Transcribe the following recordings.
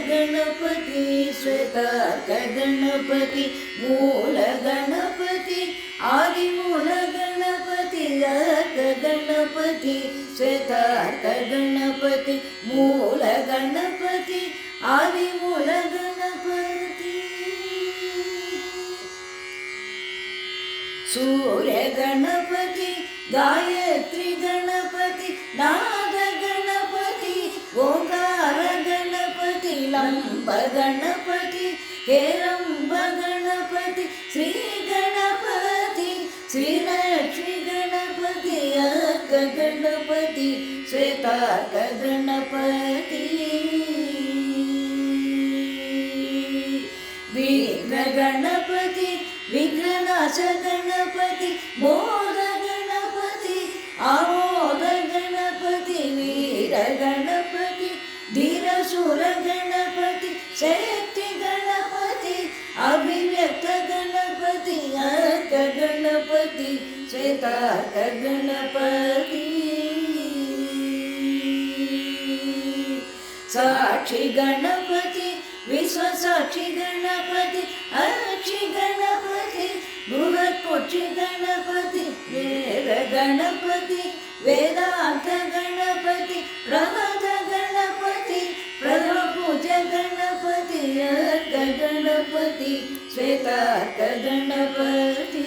गणपति श्वेतार्क गणपति मूल गणपति आदिमूल गणपति अर्क गणपति श्वेतार्क गणपति मूल गणपति आदिमूल गणपति सूर्य गणपति गायत्री गणपति नाद गणपति ओंकार गणपति लंब गणपति हेरंब गणपति श्री गणपति श्रीलक्ष्मी गणपति अर्क गणपति श्वेतार्क गणपति विघ्न गणपति विघ्ननाश गणपति मोद गणपति आमोद गणपति वीर गणपति धीरशूर गणपति शक्ति गणपति अभिव्यक्त गणपति अर्क गणपति श्वेतार्क गणपति साक्षी गणपति विश्व साक्षी गणपति अक्षी गणपति बृहत्पुक्षी गणपति वेद गणपति वेदांत गणपति प्रमद गणपति प्रथम पूज्य गणपति अर्क गणपति श्वेतार्क गणपति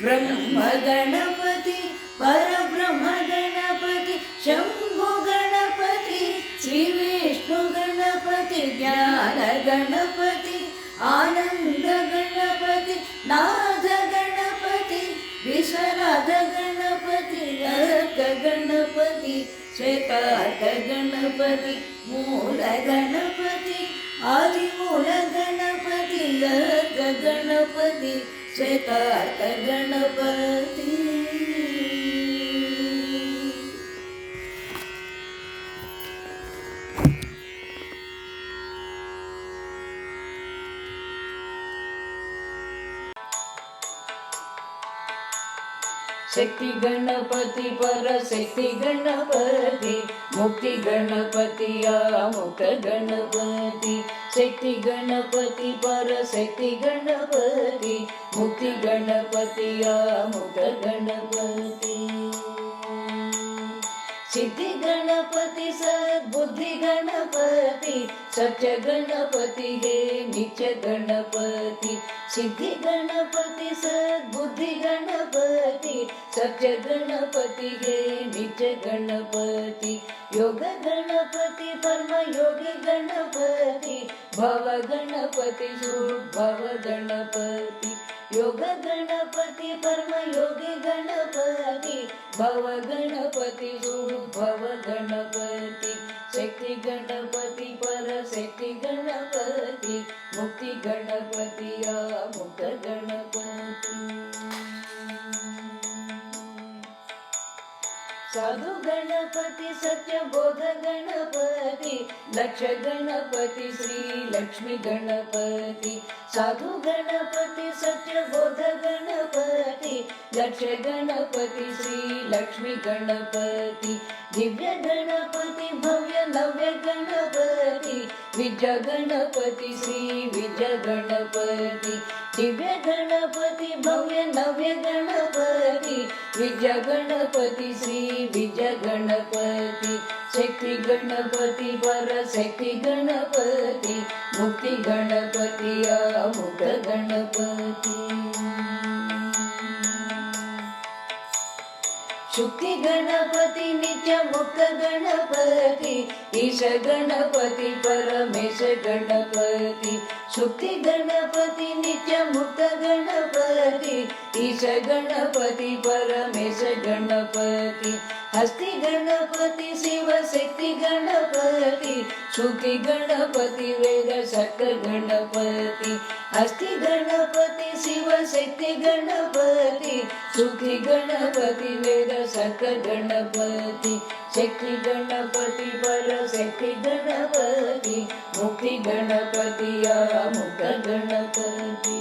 ब्रह्म गणपति परब्रह्म गणपति शंभु गणपति श्री विष्णु गणपति ज्ञान गणपति आनंद गणपति नाद गणपति विश्वनाथ गणपति अर्क गणपति श्वेतार्क गणपति मूल गणपति आदिमूल गणपति अर्क गणपति श्वेतार्क गणपति शक्ति गणपति परशक्ति गणपति मुक्ति गणपति आमुक्त गणपति शक्ति गणपति परशक्ति गणपति मुक्ति गणपति आमुक्त गणपति सिद्धि गणपति सद्बुद्धि गणपति सत्य गणपति हे नित्य गणपति सिद्धि गणपति सद्बुद्धि गणपति सत्य गणपति हे नित्य गणपति योग गणपति परम योगी गणपति भव गणपति सुभव गणपति योग गणपति परम योगी गणपति भव गणपति सुभव गणपति शक्ति गणपति परशक्ति गणपति मुक्ति गणपति आमुक्त गणपति साधु गणपति सत्य बोध गणपति लक्ष्य गणपति श्री लक्ष्मी गणपति साधु गणपति सत्य बोध गणपति लक्ष्य गणपति श्री लक्ष्मी गणपति दिव्य गणपति भव्य नव्य गणपति विजय गणपति श्री विजय गणपति दिव्य गणपति भव्य नव्य गणपति विजय गणपति श्री विजय गणपति शक्ति गणपति परशक्ति गणपति मुक्ति गणपति आमुक्त गणपति शुक्ति गणपति नित्य मुक्त गणपति ईश गणपति परमेश गणपति शुक्ति गणपति नित्य मुक्त गणपति ईश गणपति परमेश गणपति हस्ति गणपति शिव शक्ति गणपति शुक्ति गणपति वेद शक्र गणपति हस्ति गणपति शिव शक्ति गणपति शुक्ति गणपति वेद शक्र गणपति शक्ति गणपति परशक्ति गणपति मुक्ति गणपति आमुक्त गणपति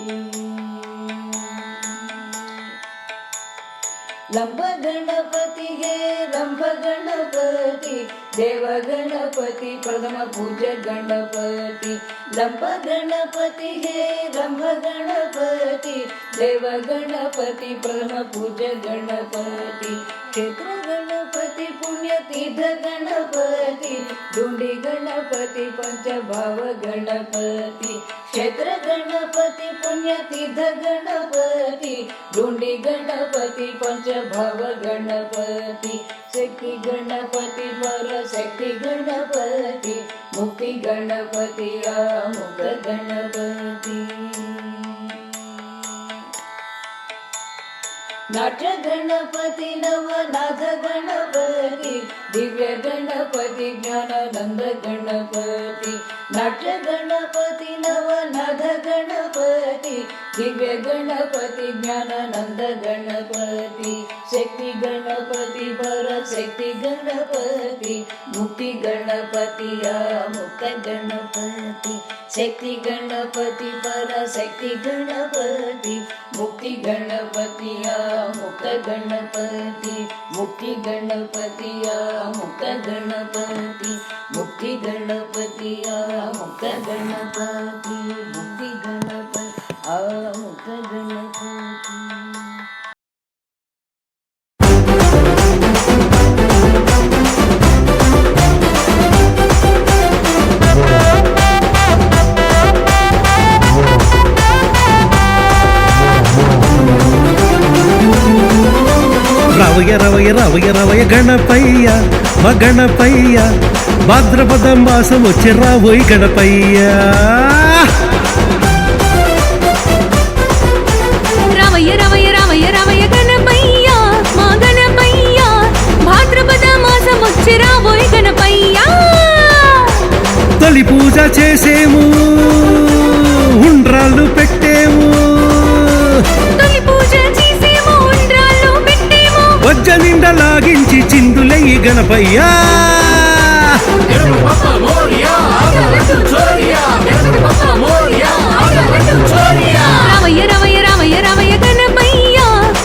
लंब गणपति हे लंब गणपति देव गणपति प्रथम पूज्य गणपति लंब गणपति हे रंभ गणपति देव गणपति प्रथम पूज्य गणपति क्षेत्र गणपति पुण्यतीर्थ गणपति डुंडी गणपति पंचभाव गणपति क्षेत्र गणपति पुण्यतीर्थ गणपति डुंडी गणपति पंचभाव गणपति शक्ति गणपति पर शक्ति गणपति मुक्ति गणपति मुक्त गणपति नाट्य गणपति नवनाथ गणपति दिव्य गणपति ज्ञानानंद गणपति नाट्य गणपति नवनाथ गणपति दिव्य गणपति ज्ञानानंद गणपति शक्ति गणपति पर शक्ति गणपति मुक्ति गणपति मुक्त गणपति शक्ति गणपति पर शक्ति गणपति मुक्ति गणपति मुक्त गणपति मुक्ति गणपति मुक्त गणपति मुक्ति गणपति मुक्त गणपति मुक्ति गणपति मुक्त गणपति రవయ రవయ రవయ రవయ గణపయ్య మా గణపయ్య భాద్రపద మాసం వచ్చి రాబోయి గణపయ్య రవయ రవయ రవయ రవయ గణపయ్య మా గణపయ్య భాద్రపద మాసం వచ్చి రాబోయి గణపయ్య తొలి పూజ చేసేము ఉండ్రాళ్ళు పెట్టేము తొలి పూజ చేసేము ఉండ్రాళ్ళు పెట్టేము వజ్జ నిండా లాగించి చిందులయ్యి గణపయ్య రవయ రవయ రవయ రవయ గణపయ్య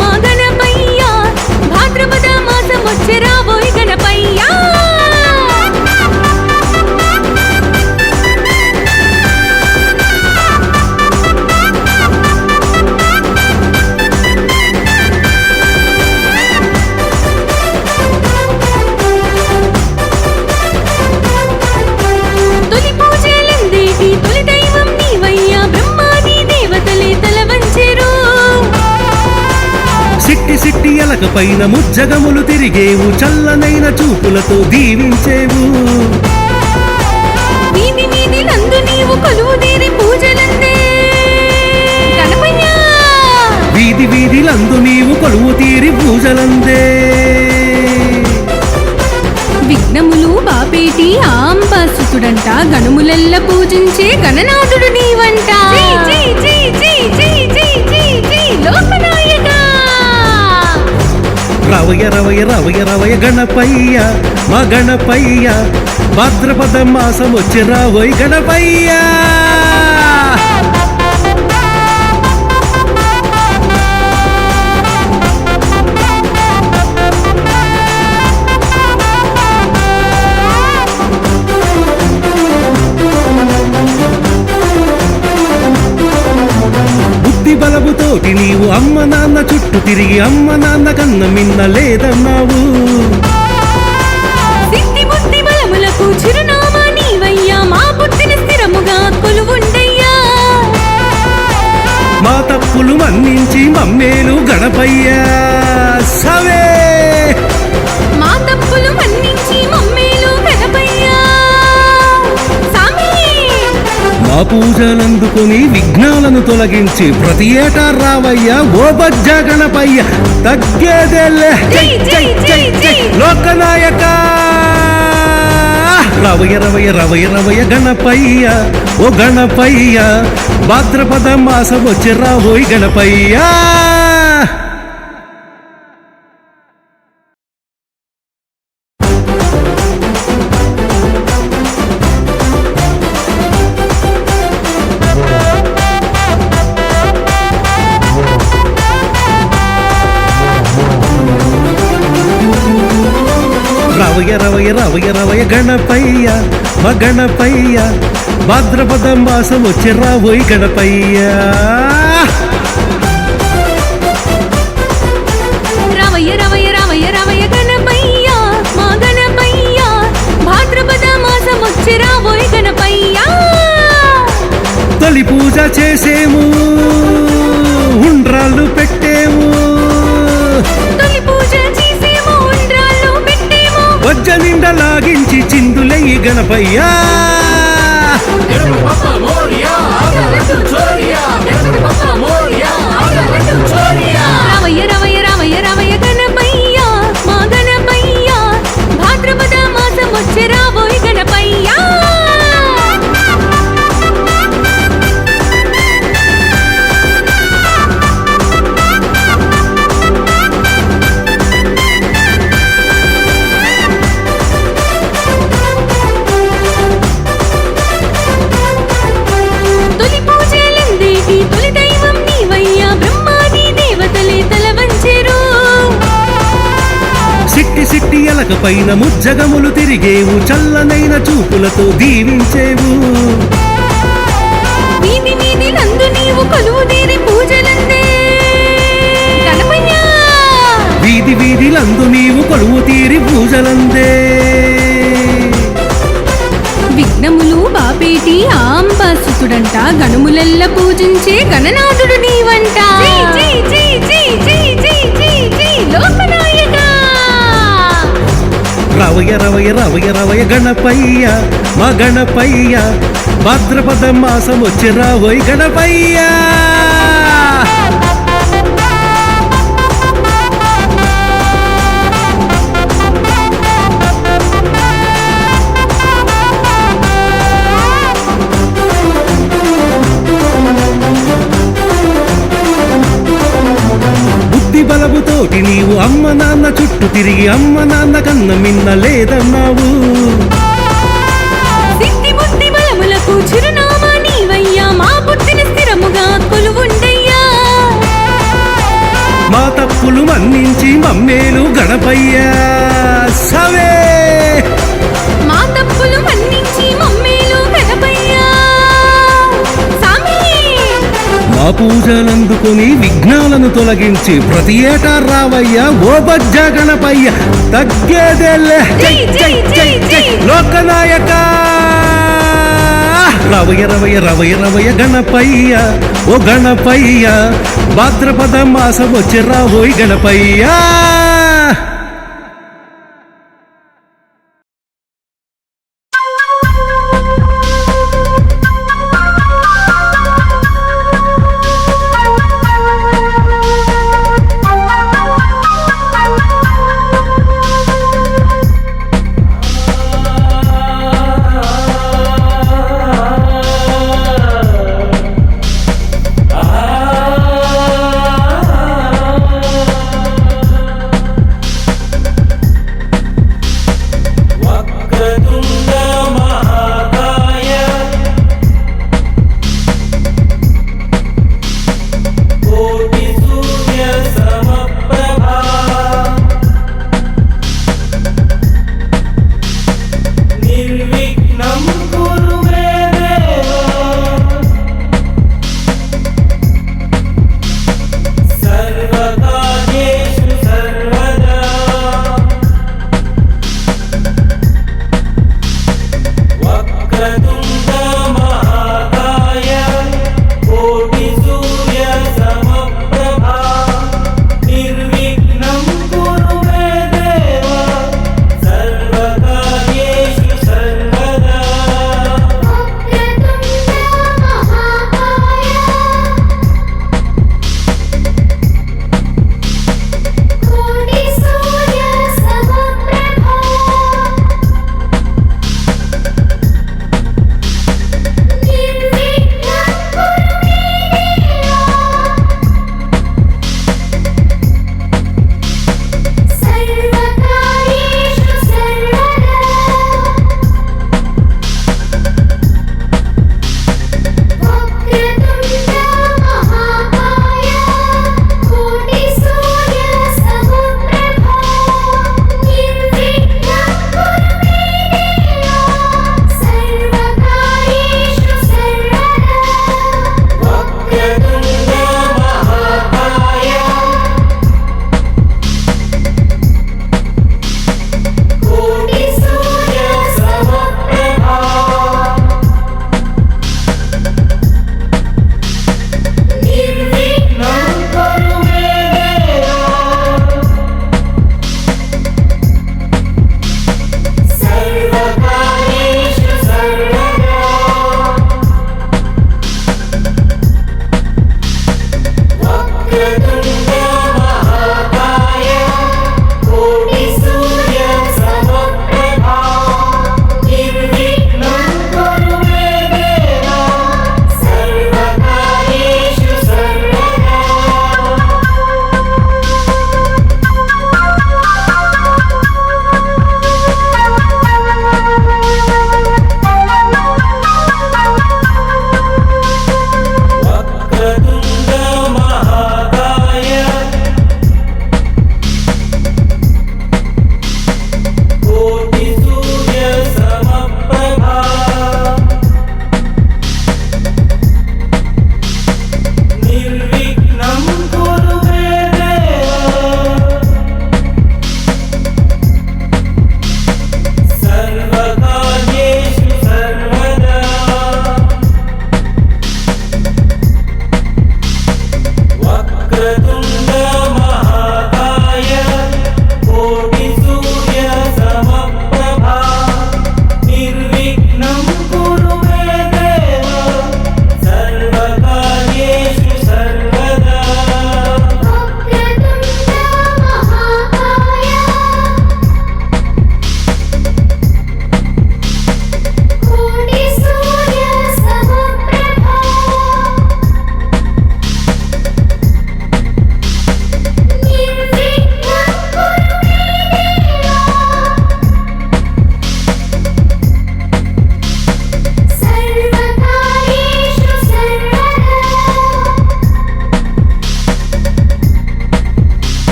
మా గణపయ్య భాద్రపద మాసం వచ్చి రాబోయి గణపయ్య తొలి పూజలందేటి తొలి దైవం నీవయ్యా బ్రహ్మాది దేవతలే తల వంచెరు సిట్టి సిట్టి ఎలక పైన ముజ్జగములు తిరిగేవు చల్లనైన చూపులతో దీవించేవు వీధి వీధిలందు నీవు కొలువుదీరి పూజలందే గణపయ్య వీధి వీధిలందు నీవు కొలువు తీరి పూజలందే విఘ్నములు బాపేటి ఆంబాసుతుడంట గణములెల్ల పూజించే గణనాథుడు నీవంట లోకనాయక రవయ రవయ రవయ రవయ గణపయ్య మా గణపయ్య భాద్రపద మాసం వచ్చి రాబోయి గణపయ్య బుద్ధి బలముతోటి నీవు అమ్మ నాన్న చుట్టూ తిరిగి అమ్మ నాన్న కన్న మిన్న లేదన్నావు సిద్ధి బుద్ధి బలములకు చిరునామా నీవయ్యా మా బుద్ధిని స్థిరముగా కొలువుండయ్యా మా తప్పులు మన్నించి మమ్మేలు గణపయ్య సవే మా తప్పులు మన్నించి మమ్మేలు గణపయ్యా సామి మా పూజలందుకొని విఘ్నాలను తొలగించి ప్రతి ఏటా రావయ్య ఓ బజ్జ గణపయ్య తగ్గేదేలే జై జై జై జై లోకనాయక రవయ రవయ రవయ రవయ గణపయ్య ఓ గణపయ్య భాద్రపద మాసం వచ్చి రాబోయి గణపయ్య రవయ రవయ రవయ రవయ రవయ గణపయ్య మా గణపయ్య భాద్రపద మాసం వచ్చి రావోయ్ గణపయ్య రవయ రవయ రవయ రవయ గణపయ్య మా గణపయ్య భాద్రపద మాసం వచ్చి రావోయ్ గణపయ్య తొలి పూజ చేసేము ఉండ్రాళ్ళు పెట్టేము తొలి పూజ చేసేమో ఉండ్రాళ్ళు పెట్టేమో వజ్జ నిండా లాగించి చిందులయ్యి గణపయ్యా రవయ రవయ రవయ రవయ గణపయ్య మా గణపయ్య భాద్రపద మాసం వచ్చి రావోయ్ గణపయ్య తొలి పూజలందేటి తొలి దైవం నీవయ్యా బ్రహ్మాది దేవతలే తల వంచెరు సిట్టి సిట్టి ఎలక పైన ముజ్జగములు తిరిగేవు చల్లనైన చూపులతో దీవించేవు వీధి వీధి నందు నీవు కొలువు తీరి పూజలందే గణపయ్య వీధి వీధిలందు నీవు కొలువు తీరి పూజలందే విఘ్నములు బాపేటి ఆంబాసుతుడంట గణములెల్ల పూజించే గణనాథుడు నీవంట లోకనాయక రవయ రవయ రవయ రవయ గణపయ్య మా గణపయ్య భాద్రపద మాసం వచ్చి రావోయ్ గణపయ్యా బుద్ధి బలముతోటి నీవు అమ్మ నాన్న చుట్టూ తిరిగి అమ్మ నాన్న కన్న మిన్న లేదన్నావు సిద్ధి బుద్ధి బలములకు చిరునామా నీవయ్యా మా బుద్ధిని స్థిరముగా కొలువుండయ్యా మా తప్పులు మన్నించి మమ్మేలు గణపయ్యా సవే మా తప్పులు మన్నించి మమ్మేలు గణపయ్యా సామి మా పూజలందుకొని విఘ్నాలను తొలగించి ప్రతి ఏటా రావయ్యా ఓ బజ్జ గణపయ్య తగ్గేదేలే జై జై జై జై లోకనాయక రవయ రవయ రవయ రవయ గణపయ్య ఓ గణపయ్య భాద్రపద మాసం వచ్చి రావోయ్ గణపయ్యా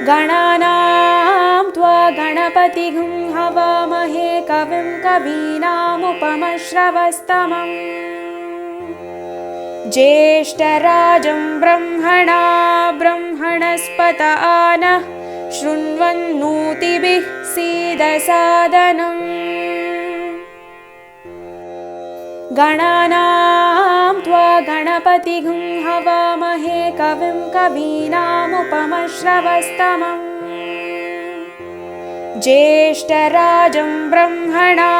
गणानां त्वा गणपतिगुं हवामहे कविं कवीनामुपमश्रवस्तमम् ज्येष्ठराजं ब्रह्मणा ब्रह्मणस्पत आनः शृण्वन्नोतिभिः सीदसादनम् गणानां त्वा गणपतिगुं हवामहे कविं कवीनामुपमश्रवस्तमम् ज्येष्ठराजं ब्रह्मणा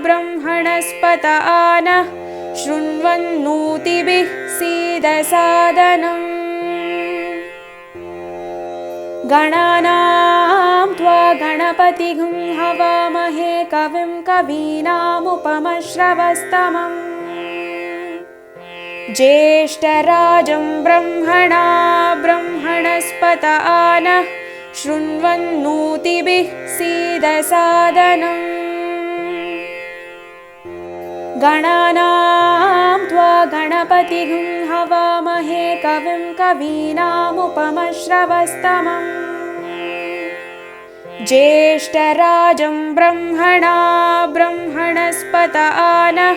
ब्रह्मणस्पत आनः शृण्वन्नोतिभिः सीदसादनम् गणानां त्वा गणपतिगुं हवामहे कविं कवीनामुपमश्रवस्तमम् ज्येष्ठराजं ब्रह्मणा ब्रह्मणस्पत आनः शृण्वन्नोतिभिः सीदसादनम् गणानां त्वा गणपतिगुं हवामहे कविं कवीनामुपमश्रवस्तमम् ज्येष्ठराजं ब्रह्मणा ब्रह्मणस्पत आनः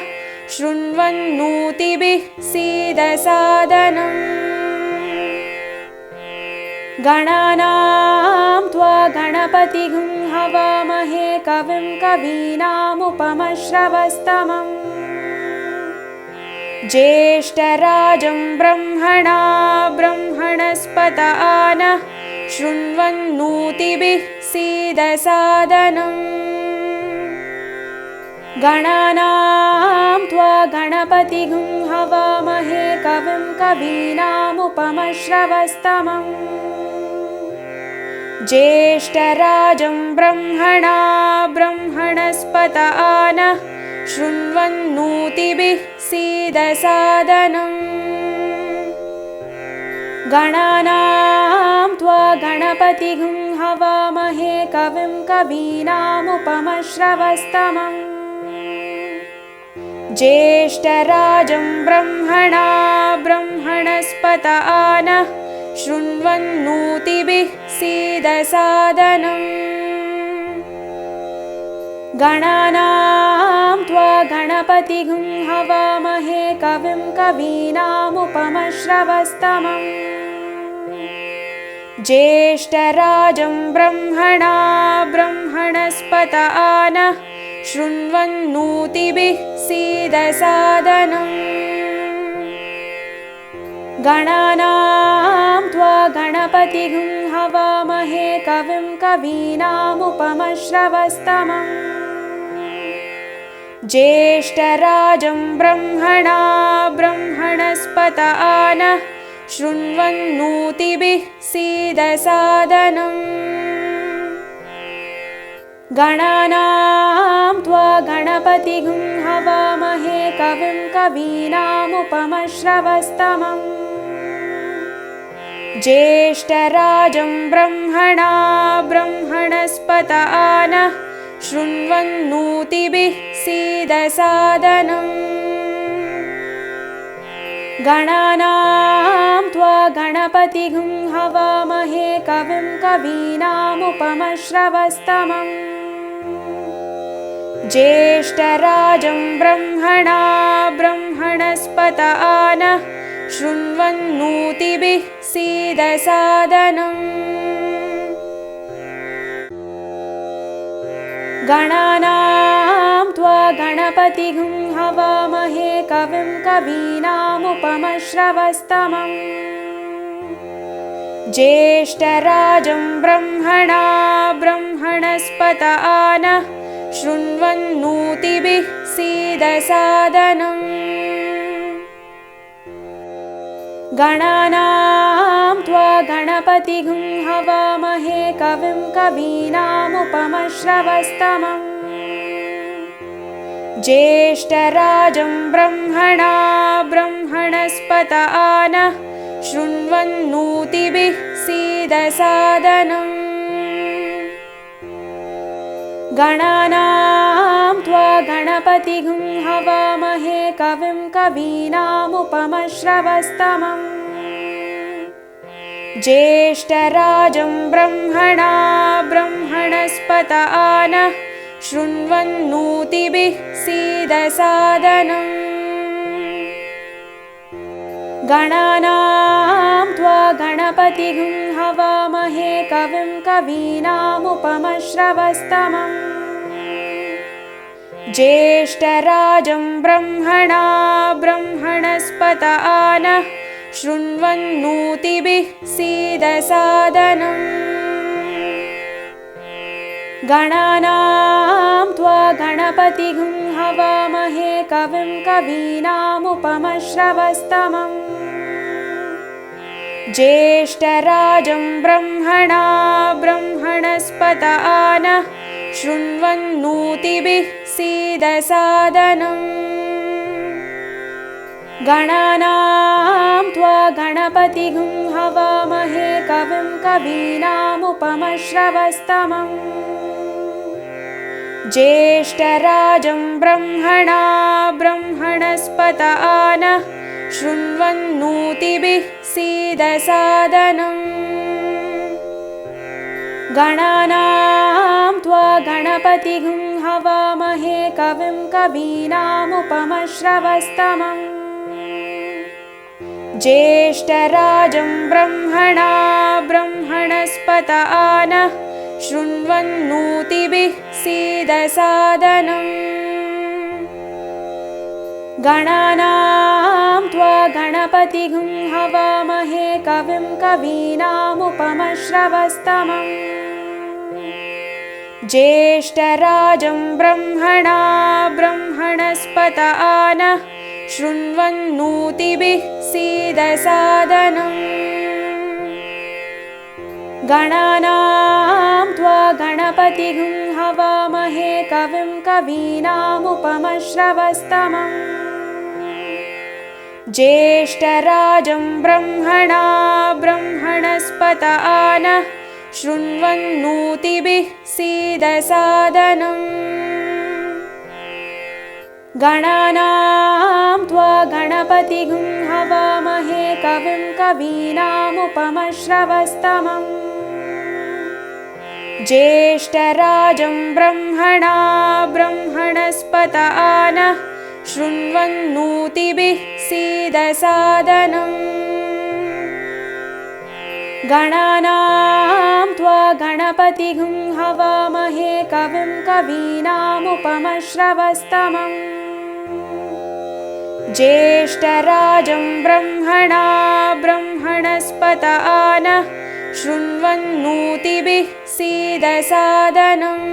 शृण्वन्नोतिभिः सीदसादनम् गणानां त्वा गणपतिगुं हवामहे कविं कवीनामुपमश्रवस्तमम् ज्येष्ठराजं ब्रह्मणा ब्रह्मणस्पत आनः शृण्वन्नोतिभिः सीदसादनम् गणानां त्वा गणपतिगुं हवामहे कविं कवीनामुपमश्रवस्तमम् ज्येष्ठराजं ब्रह्मणा ब्रह्मणस्पत आनः शृण्वन्नोतिभिः सीदसादनम् गणानां त्वा गणपतिगुं हवामहे कविं कवीनामुपमश्रवस्तमम् ज्येष्ठराजं ब्रह्मणा ब्रह्मणस्पत आनः शृण्वन्नोतिभिः सीदसादनम् गणानां त्वा गणपतिगुं हवामहे कविं कवीनामुपमश्रवस्तमम् ज्येष्ठराजं ब्रह्मणा ब्रह्मणस्पत आनः शृण्वन्नोतिभिः सीदसादनम् गणानां त्वा गणपतिगुं हवामहे कविं कवीनामुपमश्रवस्तमम् ज्येष्ठराजं ब्रह्मणा ब्रह्मणस्पत आनः शृण्वन्नोतिभिः सीदसादनम् गणानां त्वा गणपतिगुं हवामहे कविं कवीनामुपमश्रवस्तमम् ज्येष्ठराजं ब्रह्मणा ब्रह्मणस्पत आनः शृण्वन्नोतिभिः सीदसादनम् गणानां त्वा गणपतिगुं हवामहे कविं कवीनामुपमश्रवस्तमम् ज्येष्ठराजं ब्रह्मणा ब्रह्मणस्पत आनः शृण्वन्नोतिभिः सीदसादनम् गणानां त्वा गणपतिगुं हवामहे कविं कवीनामुपमश्रवस्तमम् ज्येष्ठराजं ब्रह्मणा ब्रह्मणस्पत आनः शृण्वन्नोतिभिः सीदसादनम् गणानां त्वा गणपतिगुं हवामहे कविं कवीनामुपमश्रवस्तमम् ज्येष्ठराजं ब्रह्मणा ब्रह्मणस्पत आनः शृण्वन्नोतिभिः सीदसादनम् गणानां त्वा गणपतिगुं हवामहे कविं कवीनामुपमश्रवस्तमम् ज्येष्ठराजं ब्रह्मणा ब्रह्मणस्पत आनः शृण्वन्नोतिभिः सीदसादनम् गणानां त्वा गणपतिगुं हवामहे कविं कवीनामुपमश्रवस्तमम् ज्येष्ठराजं ब्रह्मणा ब्रह्मणस्पत आनः शृण्वन्नोतिभिः सीदसादनम् गणानां त्वा गणपतिगुं हवामहे कविं कवीनामुपमश्रवस्तमम् ज्येष्ठराजं ब्रह्मणा ब्रह्मणस्पत आनः शृण्वन्नोतिभिः सीदसादनम् गणानां त्वा गणपतिगुं हवामहे कविं कवीनामुपमश्रवस्तमम् ज्येष्ठराजं ब्रह्मणा ब्रह्मणस्पत आनः शृण्वन्नोतिभिः सीदसादनम् गणानां त्वा गणपतिगुं हवामहे कविं कवीनामुपमश्रवस्तमम् ज्येष्ठराजं ब्रह्मणा ब्रह्मणस्पत आनः शृण्वन्नोतिभिः सीदसादनम् गणानां त्वा गणपतिगुं हवामहे कविं कवीनामुपमश्रवस्तमम् ज्येष्ठराजं ब्रह्मणा ब्रह्मणस्पत आनः शृण्वन्नोतिभिः सीदसादनम् गणानां त्वा गणपतिगुं हवामहे कविं कवीनामुपमश्रवस्तमम् ज्येष्ठराजं ब्रह्मणा ब्रह्मणस्पत आनः शृण्वन्नोतिभिः सीदसादनम् गणानां त्वा गणपतिगुं हवामहे कविं कवीनामुपमश्रवस्तमम् ज्येष्ठराजं ब्रह्मणा ब्रह्मणस्पत आनः शृण्वन्नोतिभिः सीदसादनम् गणानां त्वा गणपतिगुं हवामहे कविं कवीनामुपमश्रवस्तमम् ज्येष्ठराजं ब्रह्मणा ब्रह्मणस्पत आनः शृण्वन्नोतिभिः सीदसादनम्